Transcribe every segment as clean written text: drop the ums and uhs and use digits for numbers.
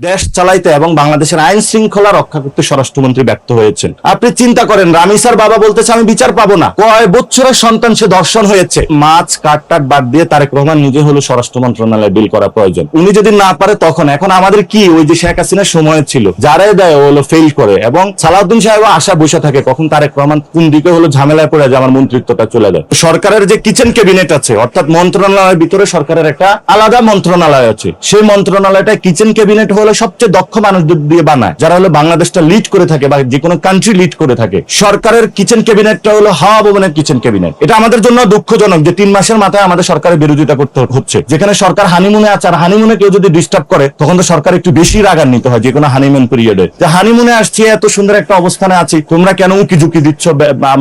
দেশ চালাইতে এবং বাংলাদেশের আইন শৃঙ্খলা রক্ষা করতে স্বরাষ্ট্রমন্ত্রী ব্যর্থ হয়েছেন। আপনি চিন্তা করেন, রামিসার বাবা বলতেছে আমি বিচার পাবো না, কয় বছরের সন্তান সে ধর্ষণ হয়েছে। মাছ কাট বাদ দিয়ে তারেক রহমান নিজে হলো স্বরাষ্ট্র মন্ত্রণালয়ে বিল করা প্রয়োজন। উনি যদি না পারে তখন এখন আমাদের কি ওই যে শেখ হাসিনার সময় ছিল, যারাই দেয় হলো ফেল করে, এবং সালাউদ্দিন সাহেব আশা বসে থাকে কখন তারেক রহমান কোন দিকে হলো ঝামেলায় পড়ে যে আমার মন্ত্রিত্বটা চলে যায়। সরকারের যে কিচেন ক্যাবিনেট আছে, অর্থাৎ মন্ত্রণালয়ের ভিতরে সরকারের একটা আলাদা মন্ত্রণালয় আছে, সেই মন্ত্রণালয়টা কিচেন ক্যাবিনেট হলো সবচেয়ে দক্ষ মানুষদের দিয়ে বানায়, যারা হলো বাংলাদেশটা লিড করে থাকে বা যে কোনো কান্ট্রি লিড করে থাকে। সরকারের কিচেন ক্যাবিনেটটা হলো হাওয়া ভবনের কিচেন ক্যাবিনেট। এটা আমাদের জন্য দুঃখজনক যে 3 মাসের মাথায় আমাদের সরকারের বিরোধিতা করতে হচ্ছে। যেখানে সরকার হানিমুনে আছে, আর হানিমুনে কেউ যদি ডিস্টার্ব করে তখন তো সরকার একটু বেশি রাগান্বিত হয় যে কোনো হানিমুন পিরিয়ডে, যে হানিমুনে আসছি, এত সুন্দর একটা অবস্থানে আছি, তোমরা কেন উকি ঝুঁকি দিচ্ছ,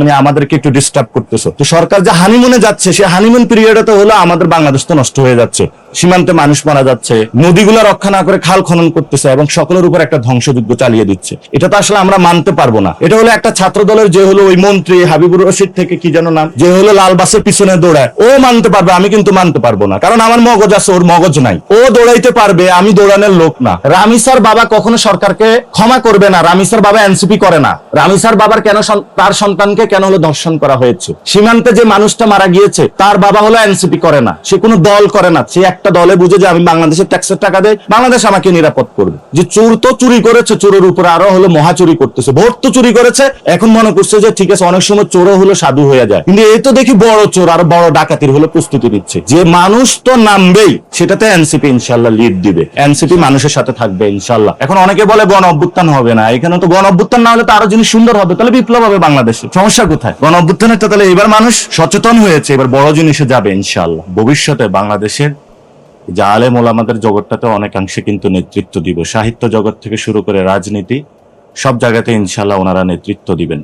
মানে আমাদেরকে একটু ডিস্টার্ব করতেছো। তো সরকার যে হানিমুনে যাচ্ছে, সেই হানিমুন পিরিয়ডে তো হলো আমাদের বাংলাদেশ তো নষ্ট হয়ে যাচ্ছে, সীমান্তে মানুষ মারা যাচ্ছে, নদীগুলো রক্ষা না করে খাল খনন করতেছে এবং সকলের উপর একটা ধ্বংসযজ্ঞ চালিয়ে দিচ্ছে। এটা তো আসলে আমরা মানতে পারবো না। এটা হলো একটা ছাত্র দলের যে হলো ওই মন্ত্রী হাবিবুর রশিদ থেকে কি যেন নাম, যে হলো লাল বাসের পিছনে দৌড়ায়, ও মানতে পারবে, আমি কিন্তু মানতে পারবো না, কারণ আমার মগজ আছে, ওর মগজ নাই। ও দৌড়াইতে পারবে, আমি দৌড়ানোর লোক না। রামিসার বাবা কখনো সরকারকে ক্ষমা করবে না। রামিসার বাবা এনসিপি করে না। রামিসার বাবার কেন তার সন্তানকে কেন হলো ধর্ষণ করা হয়েছে, সীমান্তে যে মানুষটা মারা গিয়েছে তার বাবা হলো এনসিপি করে না, সে কোনো দল করে না, সে একটা দলে বুঝে যে আমি বাংলাদেশের ট্যাক্সের টাকা দেয়, বাংলাদেশ আমাকে নিরাপদ করবে। যে চোর তো চুরি করেছে, চোরের উপরে আরো হলো মহা চুরি করতেছে, ভোট তো চুরি করেছে, এখন মনে করছে যে ঠিক আছে অনেক সময় চোরও হলো সাধু হয়ে যায়, কিন্তু এই তো দেখি বড় চোর আর বড় ডাকাতির হলো প্রস্তুতি নিচ্ছে। যে মানুষ তো নামবেই, সেটাতে এনসিপি ইনশাল্লাহ লিড দিবে, এনসিপি মানুষের সাথে থাকবে ইনশাল্লাহ। এখন অনেকে বলে গণ অভ্যুত্থান হবে না, এখানে তো গণ অভ্যুত্থান না হলে তো আরো জিনিস সুন্দর হবে, তাহলে বিপ্লব হবে বাংলাদেশে, সমস্যা কোথায়? গণ অভ্যুত্থানের তো তাহলে এবার মানুষ সচেতন হয়েছে, এবার বড় জিনিসে যাবে ইনশাল্লাহ। ভবিষ্যতে বাংলাদেশের যে আলেম ওলামাদের জগৎটাতে অনেকাংশে কিন্তু নেতৃত্ব দিব, সাহিত্য জগৎ থেকে শুরু করে রাজনীতি সব জায়গাতে ইনশাল্লাহ ওনারা নেতৃত্ব দিবেন।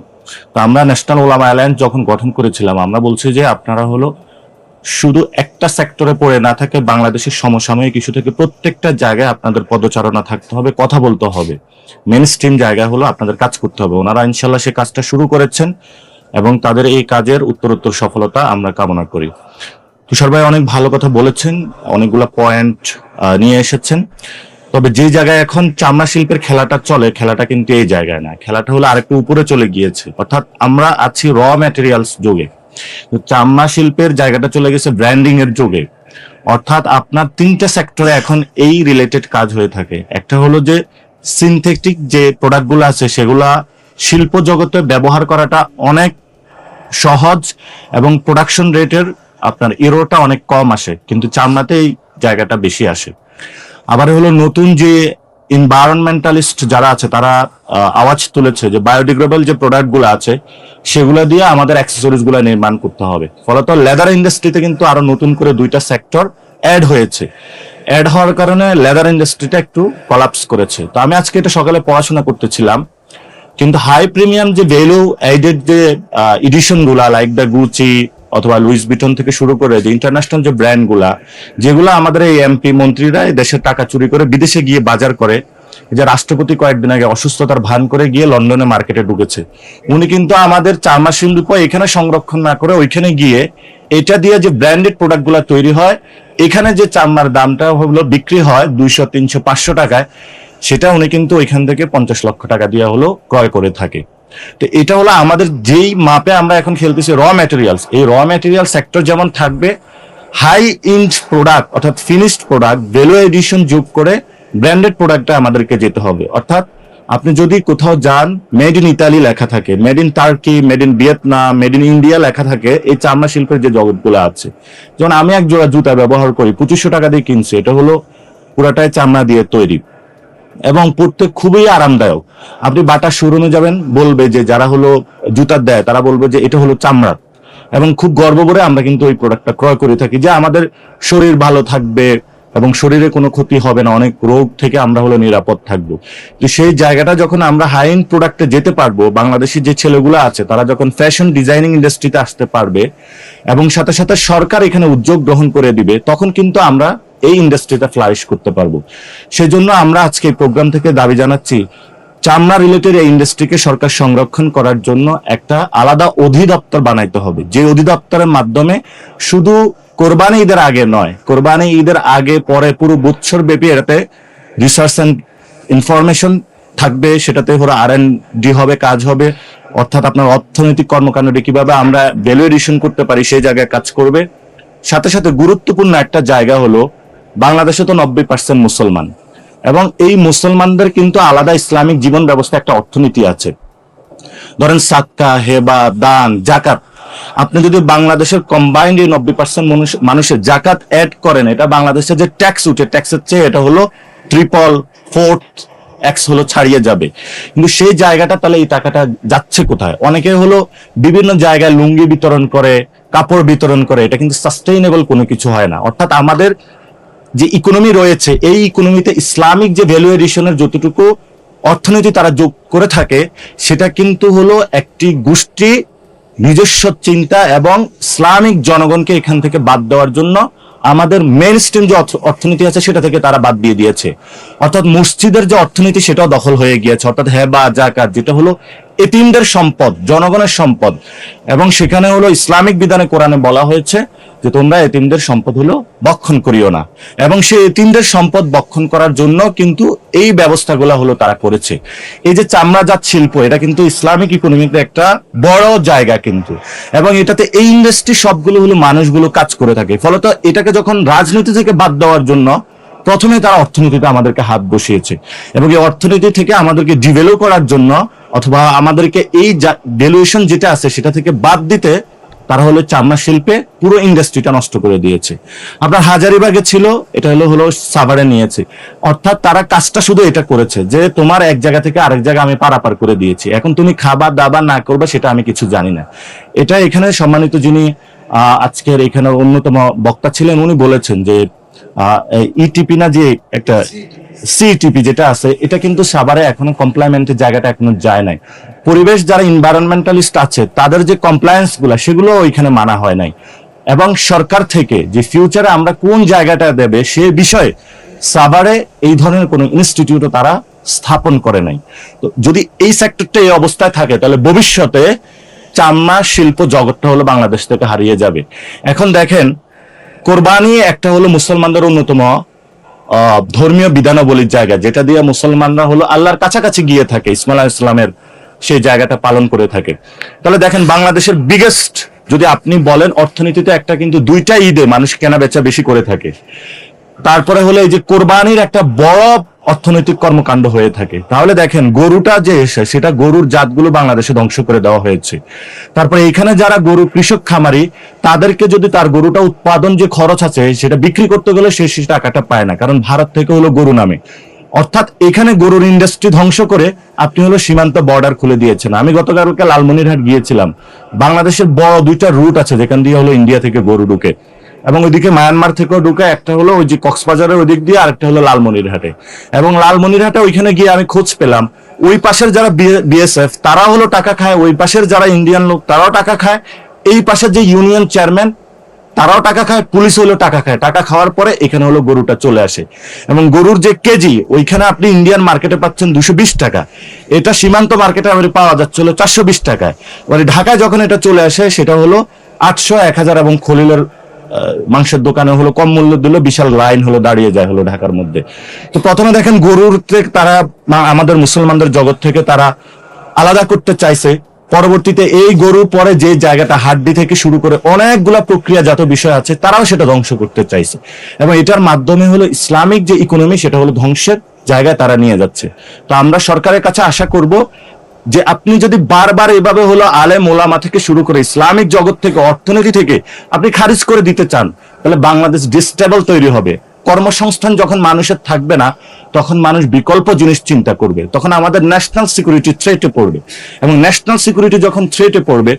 তো আমরা ন্যাশনাল ওলামা অ্যালায়েন্স যখন গঠন করেছিলাম, আমরা বলছি যে আপনারা হলো শুধু একটা সেক্টরে পড়ে না থাকে, বাংলাদেশের সমসাময়িক ইস্যু থেকে প্রত্যেকটা জায়গায় আপনাদের পদচারণা থাকতে হবে, কথা বলতে হবে, মেন স্ট্রিম জায়গায় হলো আপনাদের কাজ করতে হবে। ওনারা ইনশাল্লাহ সে কাজটা শুরু করেছেন এবং তাদের এই কাজের উত্তরোত্তর সফলতা আমরা কামনা করি। তুষার ভাই অনেক ভালো কথা বলেছেন, অনেকগুলো পয়েন্ট নিয়ে এসেছেন। তবে যে জায়গায় এখন চামড়া শিল্পের খেলাটা চলে, খেলাটা কিন্তু এই জায়গায় না, খেলাটা হলো আরেকটু উপরে চলে গিয়েছে, অর্থাৎ আমরা আছি র ম্যাটেরিয়ালস যুগে, চামড়া শিল্পের জায়গাটা চলে গেছে ব্র্যান্ডিং এর যুগে। অর্থাৎ আপনার 3টা সেক্টরে এখন এই রিলেটেড কাজ হয়ে থাকে। একটা হলো যে সিনথেটিক যে প্রোডাক্টগুলো আছে সেগুলা শিল্প জগতে ব্যবহার করাটা অনেক সহজ এবং প্রোডাকশন রেটের আপনার এরোটা অনেক কম আসে, কিন্তু চামড়াতে এই জায়গাটা বেশি আসে। আবার হলো নতুন যে এনভায়রনমেন্টালিস্ট যারা আছে তারা আওয়াজ তুলেছে যে বায়োডিগ্রেডেবল যে প্রোডাক্ট গুলো আছে সেগুলো দিয়ে আমাদের অ্যাক্সেসরিজ গুলো নির্মাণ করতে হবে। ফলত লেদার ইন্ডাস্ট্রিতে কিন্তু আরো নতুন করে 2টা সেক্টর অ্যাড হয়েছে। অ্যাড হওয়ার কারণে লেদার ইন্ডাস্ট্রিটা একটু কলাপস করেছে। তো আমি আজকে এটা সকালে পড়াশোনা করতেছিলাম, কিন্তু হাই প্রিমিয়াম যে ভ্যালু এডেড যে এডিশন গুলা লাইক দ্য গুচি অথবা লুইস ভিটন থেকে শুরু করে যে ইন্টারন্যাশনাল যে ব্র্যান্ড গুলা, যেগুলো আমাদের এই এমপি মন্ত্রীরা দেশের টাকা চুরি করে বিদেশে গিয়ে বাজার করে, যে রাষ্ট্রপতি কয়েকদিন আগে অসুস্থতার ভান করে গিয়ে লন্ডনে মার্কেটে ঢুকেছে, উনি কিন্তু আমাদের চামড়া শিল্প এখানে সংরক্ষণ না করে ওইখানে গিয়ে এটা দিয়ে যে ব্র্যান্ডেড প্রোডাক্ট গুলা তৈরি হয়, এখানে যে চামড়ার দামটা হলো বিক্রি হয় 200, 300, 500 টাকায়, সেটা উনি কিন্তু ওইখান থেকে 50 লক্ষ টাকা দিয়ে হলো ক্রয় করে থাকে। তো এটা হলো আমাদের যেই মাপে আমরা এখন খেলতেছি র ম্যাটেরিয়ালস, এই র ম্যাটেরিয়াল সেক্টর যেমন থাকবে, হাই ইন্ড প্রোডাক্ট অর্থাৎ ফিনিশড প্রোডাক্ট ভ্যালু এডিশন যোগ করে ব্র্যান্ডেড প্রোডাক্টে আমাদেরকে যেতে হবে। অর্থাৎ আপনি যদি কোথাও যান, মেড ইন ইতালি লেখা থাকে, made in turkey, made in Vietnam, made in India লেখা থাকে এই চামড়া শিল্পের যে জগৎগুলো আছে। যেমন আমি এক জোড়া জুতা ব্যবহার করি, 2500 টাকা দিয়ে কিনছি, এটা হলো পুরাটাই চামড়া দিয়ে তৈরি এবং পড়তে খুবই আরামদায়ক। আপনি বাটা শোরুমে যাবেন, বলবে যে যারা হলো জুতা দেয় তারা বলবে যে এটা হলো চামড়া, এবং খুব গর্ব করে আমরা কিন্তু ওই প্রোডাক্টটা ক্রয় করে থাকি, যে আমাদের শরীর ভালো থাকবে এবং শরীরে কোনো ক্ষতি হবে না, অনেক রোগ থেকে আমরা হলো নিরাপদ থাকবো। তো সেই জায়গাটা যখন আমরা হাই এন্ড প্রোডাক্টে যেতে পারবো, বাংলাদেশি যে ছেলেগুলো আছে তারা যখন ফ্যাশন ডিজাইনিং ইন্ডাস্ট্রিতে আসতে পারবে এবং সাথে সাথে সরকার এখানে উদ্যোগ গ্রহণ করে দিবে, তখন কিন্তু আমরা এই ইন্ডাস্ট্রিটা ফ্লারিশ করতে পারবো। সেজন্য আমরা আজকে এই প্রোগ্রাম থেকে দাবি জানাচ্ছি, চামড়া রিলেটেড এই ইন্ডাস্ট্রিকে সরকার সংরক্ষণ করার জন্য একটা আলাদা অধিদপ্তর বানাইতে হবে, যে অধিদপ্তরের মাধ্যমে শুধু কোরবানি ঈদের আগে নয়, কোরবানি ঈদের আগে পরে পুরো বছর ব্যাপী এটাতে রিসার্চ এন্ড ইনফরমেশন থাকবে, সেটাতে হলো R&D হবে, কাজ হবে, অর্থাৎ আপনার অর্থনৈতিক কর্মকাণ্ডে কিভাবে আমরা ভ্যালু এডিশন করতে পারি সেই জায়গায় কাজ করবে। সাথে সাথে গুরুত্বপূর্ণ একটা জায়গা হলো বাংলাদেশে তো 90% মুসলমান, এবং এই মুসলমানদের কিন্তু আলাদা ইসলামিক জীবন ব্যবস্থা, একটা অর্থনীতি আছে। ধরেন সাক্কা, হেবা, দান, জাকাত, আপনি যদি বাংলাদেশের কম্বাইন্ড এই 90% মানুষের জাকাত অ্যাড করেন, এটা বাংলাদেশের যে ট্যাক্স উঠে, ট্যাক্সের চেয়ে এটা হলো 3/4x হলো ছাড়িয়ে যাবে। কিন্তু সেই জায়গাটা তাহলে এই টাকাটা যাচ্ছে কোথায়? অনেকে হলো বিভিন্ন জায়গায় লুঙ্গি বিতরণ করে, কাপড় বিতরণ করে, এটা কিন্তু সাস্টেইনেবল কোনো কিছু হয় না। অর্থাৎ আমাদের যে ইকোনমি রয়েছে, এই ইকোনমিতে ইসলামিক যে ভ্যালু এডিশনের যতটুকু অর্থনীতি তারা যোগ করে থাকে, সেটা কিন্তু হলো একটি গোষ্ঠী নিজস্ব চিন্তা এবং ইসলামিক জনগণকে এখান থেকে বাদ দেওয়ার জন্য আমাদের মেইন স্ট্রিম যে অর্থনীতি আছে সেটা থেকে তারা বাদ দিয়ে দিয়েছে। অর্থাৎ মসজিদের যে অর্থনীতি সেটাও দখল হয়ে গিয়েছে। অর্থাৎ হেবা, জাকাত, যেটা হলো এতিমদের সম্পদ, জনগণের সম্পদ, এবং সেখানে হলো ইসলামিক বিধানে কোরআনে বলা হয়েছে যে তোমরা এতিমদের সম্পদ হলো বক্ষণ করিও না, এবং সেই এতিমদের সম্পদ বক্ষণ করার জন্য কিন্তু এই ব্যবস্থাগুলো হলো তারা করেছে। এই যে চামড়াজাত শিল্প, এটা কিন্তু ইসলামিক ইকোনমিতে একটা বড় জায়গা কিন্তু, এবং এটাতে এই ইন্ডাস্ট্রি সবগুলো হলো মানুষগুলো কাজ করে থাকে। ফলত এটাকে যখন রাজনীতি থেকে বাদ দেওয়ার জন্য প্রথমে তারা অর্থনীতিতে আমাদেরকে হাত বসিয়েছে, এবং এই অর্থনীতি থেকে আমাদেরকে ডিভেলপ করার জন্য অথবা আমাদেরকে এই ভ্যালুয়েশন যেটা আছে সেটা থেকে বাদ দিতে তারা হলো চামড়া শিল্পে পুরো ইন্ডাস্ট্রিটা নষ্ট করে দিয়েছে। আপনার হাজারিবাগে ছিল, এটা হলো সাভারে নিয়েছে। অর্থাৎ তারা কাজটা শুধু এটা করেছে যে তোমার এক জায়গা থেকে আরেক জায়গা আমি পারাপার করে দিয়েছি, এখন তুমি খাবার দাবার না করবে সেটা আমি কিছু জানি না। এটা এখানে সম্মানিত যিনি আজকের এখানে অন্যতম বক্তা ছিলেন, উনি বলেছেন যে ইটিপি না, যে একটা সিটিপি যেটা আছে, এটা কিন্তু সাভারে এখনো কমপ্লাইমেন্টের জায়গাটা এখনো যায় নাই। পরিবেশ যারা এনভায়রনমেন্টালিস্ট আছে তাদের যে কমপ্লায়েন্স গুলা সেগুলো ওইখানে মানা হয় নাই, এবং সরকার থেকে যে ফিউচারে আমরা কোন জায়গাটা দেবে সে বিষয়ে সাভারে এই ধরনের কোন ইনস্টিটিউটও তারা স্থাপন করে নাই। তো যদি এই সেক্টরটা এই অবস্থায় থাকে তাহলে ভবিষ্যতে চামড়া শিল্প জগৎটা হলো বাংলাদেশ থেকে হারিয়ে যাবে। এখন দেখেন, কোরবানি একটা হলো মুসলমানদের অন্যতম ধর্মীয় বিধানাবলীর জায়গা, যেটা দিয়ে মুসলমানরা হলো আল্লাহর কাছাকাছি গিয়ে থাকে, ইসমাইল আলাইহিস সালামের সেই জায়গাটা পালন করে থাকে। তাহলে দেখেন, বাংলাদেশের বিগেস্ট যদি আপনি বলেন অর্থনীতিতে একটা কিন্তু দুইটা ঈদে মানুষ কেনা বেচা বেশি করে থাকে, তারপরে হলো এই যে কোরবানির একটা বড় অর্থনৈতিক কর্মকাণ্ড হয়ে থাকে। তাহলে দেখেন, গরুটা যে এসে সেটা গরুর জাতগুলো বাংলাদেশে ধ্বংস করে দেওয়া হয়েছে। তারপরে এখানে যারা গরু কৃষক খামারি, তাদেরকে যদি তার গরুটা উৎপাদন যে খরচ আছে সেটা বিক্রি করতে গেলে সে টাকাটা পায় না, কারণ ভারত থেকে হলো গরু নামে। অর্থাৎ এখানে গরুর ইন্ডাস্ট্রি ধ্বংস করে আপনি হলো সীমান্ত বর্ডার খুলে দিয়েছেন। আমি গতকালকে লালমনিরহাট গিয়েছিলাম, বাংলাদেশের বড় দুইটা রুট আছে যেখান দিয়ে হলো ইন্ডিয়া থেকে গরু ঢুকে, এবং ওইদিকে মায়ানমার থেকেও ঢুকে, একটা হলো ওই যে কক্সবাজারের ওই দিক দিয়ে, আরেকটা হলো লালমনিরহাটে। এবং লালমনিরহাটে ওইখানে গিয়ে আমি খোঁজ পেলাম ওই পাশের যারা বিএসএফ তারা হলো টাকা খায়, ওই পাশের যারা ইন্ডিয়ান লোক তারাও টাকা খায়, এই পাশের যে ইউনিয়ন চেয়ারম্যান তারাও টাকা খায়, পুলিশ হলো টাকা খায়। টাকা খাওয়ার পরে এখানে হলো গরুটা চলে আসে, এবং গরুর যে কেজি ওইখানে আপনি ইন্ডিয়ান মার্কেটে পাচ্ছেন 220 টাকা, এটা সীমান্ত মার্কেটে পাওয়া যাচ্ছিল 420 টাকায়। মানে ঢাকায় যখন এটা চলে আসে সেটা হলো 800, 1000, এবং খলিলের মাংসের দোকানে হলো কম মূল্য দিল, বিশাল লাইন হলো দাঁড়িয়ে যায় হলো ঢাকার মধ্যে। তো প্রথমে দেখেন গরুর তারা আমাদের মুসলমানদের জগৎ থেকে তারা আলাদা করতে চাইছে, পরবর্তীতে এই গরু পরে যে জায়গাটা হাড্ডি থেকে শুরু করে অনেকগুলা প্রক্রিয়াজাত বিষয় আছে তারাও সেটা ধ্বংস করতে চাইছে, এবং এটার মাধ্যমে হলো ইসলামিক যে ইকোনমি সেটা হলো ধ্বংসের জায়গায় তারা নিয়ে যাচ্ছে। তো আমরা সরকারের কাছে আশা করব যে আপনি যদি বারবার এইভাবে হলো আলেম ওলামা থেকে শুরু করে ইসলামিক জগৎ থেকে অর্থনীতি থেকে আপনি খারিজ করে দিতে চান, তাহলে বাংলাদেশ ডিস্টেবল তৈরি হবে। কর্মসংস্থান যখন মানুষের থাকবে না তখন মানুষ বিকল্প জিনিস চিন্তা করবে, তখন আমাদের ন্যাশনাল সিকিউরিটি থ্রেটে পড়বে, এবং ন্যাশনাল সিকিউরিটি যখন থ্রেটে পড়বে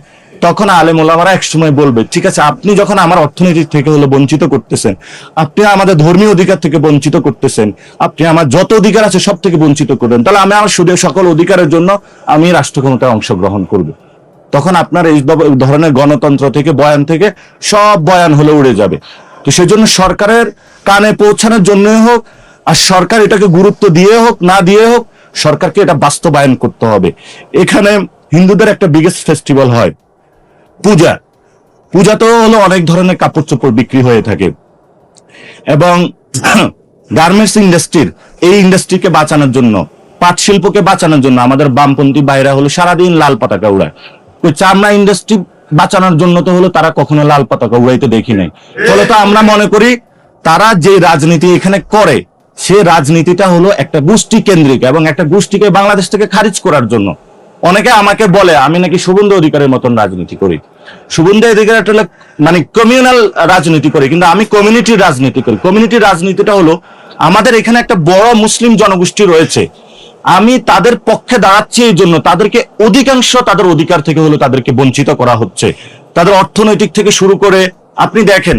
তখন আলেম ওলামারা একসময় বলবে ঠিক আছে, আপনি যখন আমার অর্থনীতি থেকে হলো বঞ্চিত করতেছেন, আপনি আমাদের ধর্মীয় অধিকার থেকে বঞ্চিত করতেছেন, আপনি আমার যত অধিকার আছে সব থেকে বঞ্চিত করবেন, তাহলে আমি আমার সুদে সকল অধিকারের জন্য আমি রাষ্ট্র ক্ষমতায় অংশগ্রহণ করব। তখন আপনার এই ধরনের গণতন্ত্র থেকে বয়ান থেকে সব বয়ান হলে উড়ে যাবে। তো সেজন্য সরকারের কানে পৌঁছানোর জন্য হোক, আর সরকার এটাকে গুরুত্ব দিয়ে হোক না দিয়ে হোক, সরকারকে এটা বাস্তবায়ন করতে হবে। এখানে হিন্দুদের একটা বিগেস্ট ফেস্টিভ্যাল হয় পূজা। পূজাতেও হলো অনেক ধরনের কাপড় চোপড় বিক্রি হয়ে থাকে, এবং গার্মেন্টস ইন্ডাস্ট্রির এই ইন্ডাস্ট্রিকে বাঁচানোর জন্য, পাট শিল্পকে বাঁচানোর জন্য আমাদের বামপন্থী ভাইরা হলো সারাদিন লাল পতাকা উড়ায়। ওই চামড়া ইন্ডাস্ট্রি বাঁচানোর জন্য তো হলো তারা কখনো লাল পতাকা উড়াইতে দেখি নাই। ফলে তো আমরা মনে করি তারা যে রাজনীতি এখানে করে সে রাজনীতিটা হলো একটা গোষ্ঠী কেন্দ্রিক এবং একটা গোষ্ঠীকে বাংলাদেশ থেকে খারিজ করার জন্য। অনেকে আমাকে বলে আমি নাকি শুভেন্দু অধিকারের মতন রাজনীতি করি। শুভেন্দু অধিকার হলো মানে কমিউনাল রাজনীতি করি, কিন্তু আমি কমিউনিটির রাজনীতি করি। কমিউনিটির রাজনীতিটা হলো আমাদের এখানে একটা বড় মুসলিম জনগোষ্ঠী রয়েছে, আমি তাদের পক্ষে দাঁড়াচ্ছি এই জন্য তাদেরকে অধিকাংশ তাদের অধিকার থেকে হলো তাদেরকে বঞ্চিত করা হচ্ছে, তাদের অর্থনৈতিক থেকে শুরু করে। আপনি দেখেন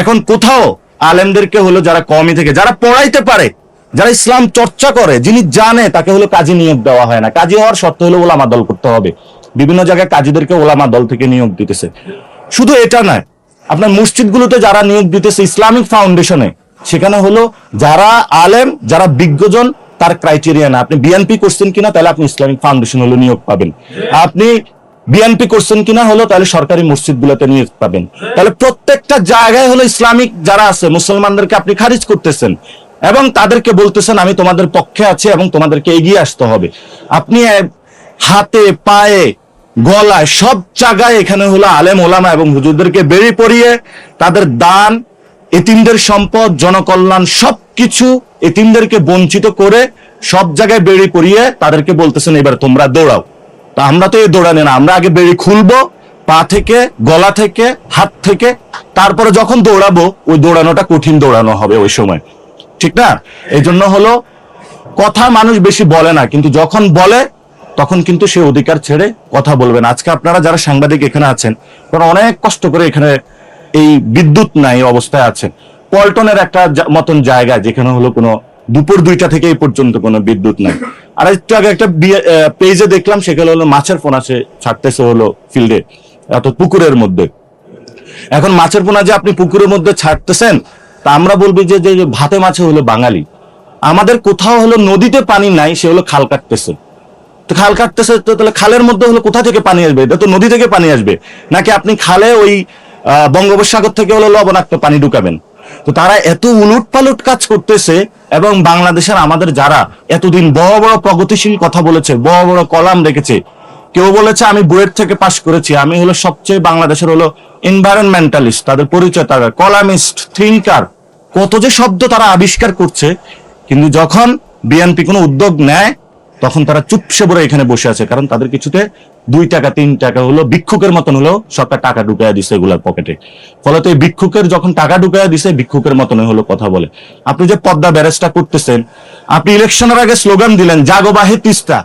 এখন কোথাও আলেমদেরকে হলো যারা কওমি থেকে যারা পড়াইতে পারে, যারা ইসলাম চর্চা করে, যিনি জানে তাকে হলো কাজী নিয়োগ দেওয়া হয় না। কাজী হওয়ার শর্ত হলো ওলামা দল করতে হবে। বিভিন্ন জায়গায় কাজীদেরকে ওলামা দল থেকে নিয়োগ দিতেছে। শুধু এটা নয়, আপনার মসজিদগুলোতে যারা নিয়োগ দিতেছে ইসলামিক ফাউন্ডেশনে, সেখানে হলো যারা আলেম যারা বিজ্ঞজন তার ক্রাইটেরিয়া না। আপনি বিএনপি করছেন কিনা তাহলে আপনি ইসলামিক ফাউন্ডেশন হলো নিয়োগ পাবেন। আপনি বিএনপি করছেন কিনা হলো তাহলে সরকারি মসজিদগুলোতে নিয়োগ পাবেন। তাহলে প্রত্যেকটা জায়গায় হলো ইসলামিক যারা আছে মুসলমানদেরকে আপনি খারিজ করতেছেন এবং তাদেরকে বলতেছেন আমি তোমাদের পক্ষে আছি এবং তোমাদেরকে এগিয়ে আসতে হবে। আপনি হাতে পায়ে গলায় সব জায়গায় এখানে হলো আলেম ওলামা এবং হুজুরদেরকে বেড়ে পড়িয়ে তাদের দান, এতিমদের সম্পদ, জনকল্যাণ সবকিছু এতিমদেরকে বঞ্চিত করে সব জায়গায় বেড়ে পড়িয়ে তাদেরকে বলতেছেন এবার তোমরা দৌড়াও। তা আমরা তো এই দৌড়ানি না, আমরা আগে বেড়ে খুলবো পা থেকে, গলা থেকে, হাত থেকে, তারপরে যখন দৌড়াবো ওই দৌড়ানোটা কঠিন দৌড়ানো হবে ওই সময়, ঠিক না? এই জন্য হলো কথা মানুষ বেশি বলে না, কিন্তু যখন বলে তখন কিন্তু সে অধিকার ছেড়ে কথা বলবেন। আজকে আপনারা যারা সাংবাদিক এখানে আছেন তারা অনেক কষ্ট করে এখানে এই বিদ্যুৎ নাই অবস্থায় আছেন। পল্টনের একটা মতন জায়গা যেখানে হলো কোনো দুপুর 2টা থেকে এই পর্যন্ত কোনো বিদ্যুৎ নাই। আর একটু আগে একটা পেজে দেখলাম সেখানে হলো মাছের পোনা সে ছাড়তেছে হলো ফিল্ডে, এত পুকুরের মধ্যে। এখন মাছের পোনা যে আপনি পুকুরের মধ্যে ছাড়তেছেন তা আমরা বলবি যে ভাতে মাছে হলো বাঙালি। আমাদের কোথাও হলো নদীতে পানি নাই, সে হলো খাল কাটতেছে। তো খাল কাটতেছে তো তাহলে খালের মধ্যে হলো কোথা থেকে পানি আসবে? এটা তো নদী থেকে পানি আসবে, নাকি আপনি খালে ওই বঙ্গোপসাগর থেকে হলো লবণাক্ত পানি ঢুকাবেন? তো তারা এত উলট পালট কাজ করতেছে। এবং বাংলাদেশের আমাদের যারা এতদিন বড় বড় প্রগতিশীল কথা বলেছে, বড় বড় কলাম রেখেছে, কেউ বলেছে আমি বুয়েট থেকে পাশ করেছি, আমি হলো সবচেয়ে বাংলাদেশের হলো এনভায়রনমেন্টালিস্ট, তাদের পরিচয় তারা কলামিস্ট, থিঙ্কার, কত যে শব্দ তারা আবিষ্কার করছে। কিন্তু যখন বিএনপি কোনো উদ্যোগ নেয় তখন তারা চুপসে পড়ে এখানে বসে আছে, কারণ তাদের কিছুতে 2 টাকা 3 টাকা হলো ভিক্ষুকের মতন হলো সরকার টাকা ঢুকাইয়া দিছে এগুলার পকেটে। ফলে তো এই ভিক্ষুকের যখন টাকা ঢুকাইয়া দিছে ভিক্ষুকের মতন হলো কথা বলে। আপনি যে পদ্মা ব্যারেজটা করতেছেন, আপনি ইলেকশনের আগে স্লোগান দিলেন জাগো বাহে তিস্তা,